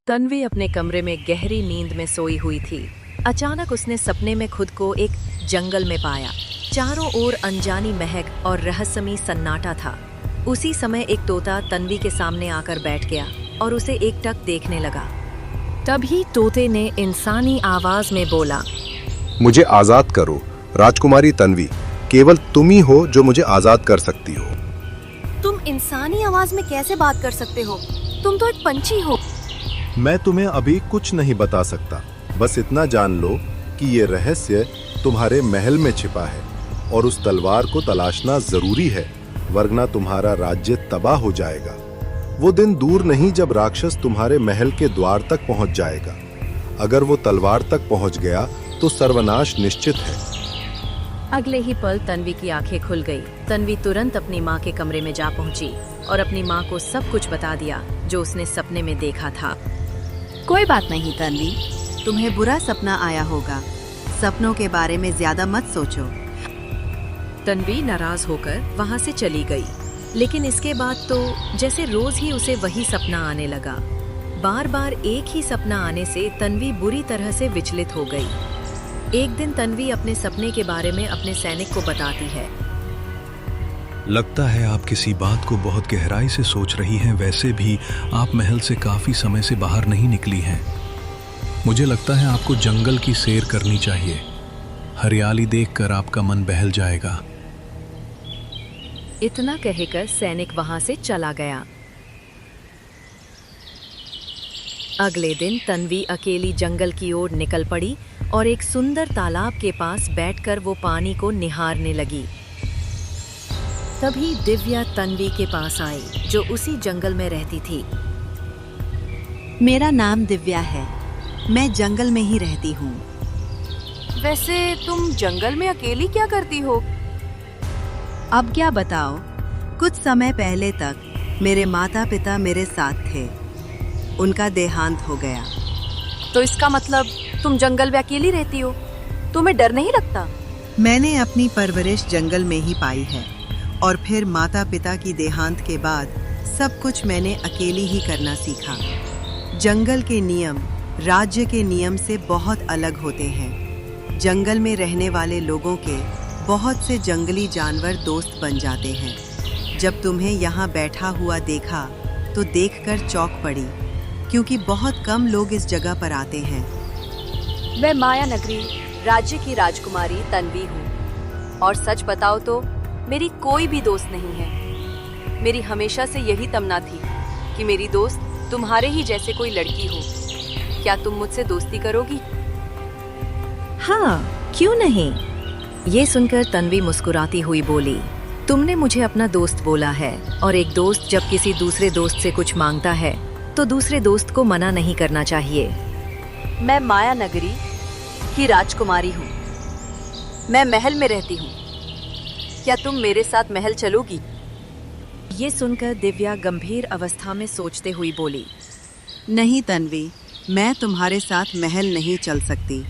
तन्वी अपने कमरे में गहरी नींद में सोई हुई थी। अचानक उसने सपने में खुद को एक जंगल में पाया। चारों ओर अनजानी महक और रहस्यमयी सन्नाटा था। उसी समय एक तोता तन्वी के सामने आकर बैठ गया और उसे एकटक देखने लगा। तभी तोते ने इंसानी आवाज में बोला, मुझे आजाद करो राजकुमारी तन्वी, केवल तुम ही हो जो मुझे आजाद कर सकती हो। तुम इंसानी आवाज में कैसे बात कर सकते हो? तुम तो एक पंछी हो। मैं तुम्हें अभी कुछ नहीं बता सकता, बस इतना जान लो कि ये रहस्य तुम्हारे महल में छिपा है और उस तलवार को तलाशना जरूरी है, वरना तुम्हारा राज्य तबाह हो जाएगा। वो दिन दूर नहीं जब राक्षस तुम्हारे महल के द्वार तक पहुंच जाएगा। अगर वो तलवार तक पहुंच गया तो सर्वनाश निश्चित है। अगले ही पल तन्वी की आंखें खुल गई। तन्वी तुरंत अपनी माँ के कमरे में जा पहुंची और अपनी माँ को सब कुछ बता दिया जो उसने सपने में देखा था। कोई बात नहीं तन्वी, तुम्हें बुरा सपना आया होगा। सपनों के बारे में ज्यादा मत सोचो। तन्वी नाराज होकर वहां से चली गई, लेकिन इसके बाद तो जैसे रोज ही उसे वही सपना आने लगा। बार बार एक ही सपना आने से तन्वी बुरी तरह से विचलित हो गई। एक दिन तन्वी अपने सपने के बारे में अपने सैनिक को बताती है। लगता है आप किसी बात को बहुत गहराई से सोच रही हैं। वैसे भी आप महल से काफी समय से बाहर नहीं निकली हैं। मुझे लगता है आपको जंगल की सैर करनी चाहिए। हरियाली देखकर आपका मन बहल जाएगा। इतना कहकर सैनिक वहां से चला गया। अगले दिन तन्वी अकेली जंगल की ओर निकल पड़ी और एक सुंदर तालाब के पास बैठकर वो पानी को निहारने लगी। तभी दिव्या तन्वी के पास आई, जो उसी जंगल में रहती थी। मेरा नाम दिव्या है, मैं जंगल में ही रहती हूँ। वैसे तुम जंगल में अकेली क्या करती हो? अब क्या बताओ, कुछ समय पहले तक मेरे माता पिता मेरे साथ थे। उनका देहांत हो गया। तो इसका मतलब तुम जंगल में अकेली रहती हो? तुम्हें डर नहीं लगता? मैंने अपनी परवरिश जंगल में ही पाई है और फिर माता पिता की देहांत के बाद सब कुछ मैंने अकेली ही करना सीखा। जंगल के नियम राज्य के नियम से बहुत अलग होते हैं। जंगल में रहने वाले लोगों के बहुत से जंगली जानवर दोस्त बन जाते हैं। जब तुम्हें यहाँ बैठा हुआ देखा तो देखकर चौंक पड़ी, क्योंकि बहुत कम लोग इस जगह पर आते हैं। मैं माया नगरी राज्य की राजकुमारी तन्वी हूँ और सच बताओ तो मेरी कोई भी दोस्त नहीं है। मेरी हमेशा से यही तमन्ना थी कि मेरी दोस्त तुम्हारे ही जैसे कोई लड़की हो। क्या तुम मुझसे दोस्ती करोगी? हाँ, क्यों नहीं? ये सुनकर तन्वी मुस्कुराती हुई बोली, तुमने मुझे अपना दोस्त बोला है और एक दोस्त जब किसी दूसरे दोस्त से कुछ मांगता है तो दूसरे दोस्त को मना नहीं करना चाहिए। मैं माया नगरी की राजकुमारी हूँ। मैं महल में रहती हूँ। क्या तुम मेरे साथ महल चलोगी? ये सुनकर दिव्या गंभीर अवस्था में सोचते हुई बोली, नहीं तन्वी, मैं तुम्हारे साथ महल नहीं चल सकती।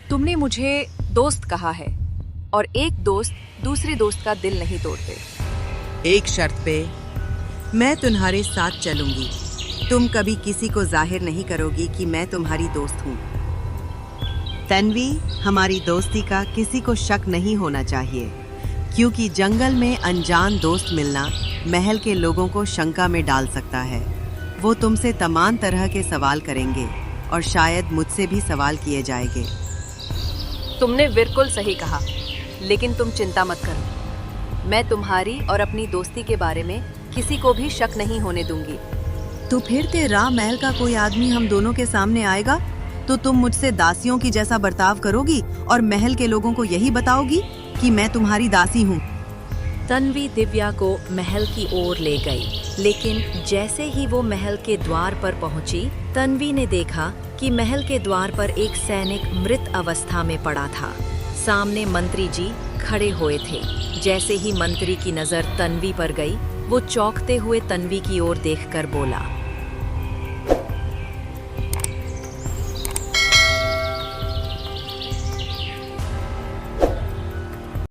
तुमने मुझे दोस्त कहा है और एक दोस्त दूसरे दोस्त का दिल नहीं तोड़ते। एक शर्त पे, मैं तुम्हारे साथ चलूंगी। तुम कभी किसी को जाहिर नहीं करोगी कि मैं तुम्हारी दोस्त हूँ। तन्वी, हमारी दोस्ती का किसी को शक नहीं होना चाहिए, क्योंकि जंगल में अनजान दोस्त मिलना महल के लोगों को शंका में डाल सकता है। वो तुमसे तमाम तरह के सवाल करेंगे और शायद मुझसे भी सवाल किए जाएंगे। तुमने बिल्कुल सही कहा, लेकिन तुम चिंता मत करो। मैं तुम्हारी और अपनी दोस्ती के बारे में किसी को भी शक नहीं होने दूंगी। तो फिर तेरा महल का कोई आदमी हम दोनों के सामने आएगा तो तुम मुझसे दासियों की जैसा बर्ताव करोगी और महल के लोगों को यही बताओगी कि मैं तुम्हारी दासी हूँ। तन्वी दिव्या को महल की ओर ले गई, लेकिन जैसे ही वो महल के द्वार पर पहुंची, तन्वी ने देखा कि महल के द्वार पर एक सैनिक मृत अवस्था में पड़ा था। सामने मंत्री जी खड़े हुए थे। जैसे ही मंत्री की नजर तन्वी पर गई, वो चौंकते हुए तन्वी की ओर देखकर बोला,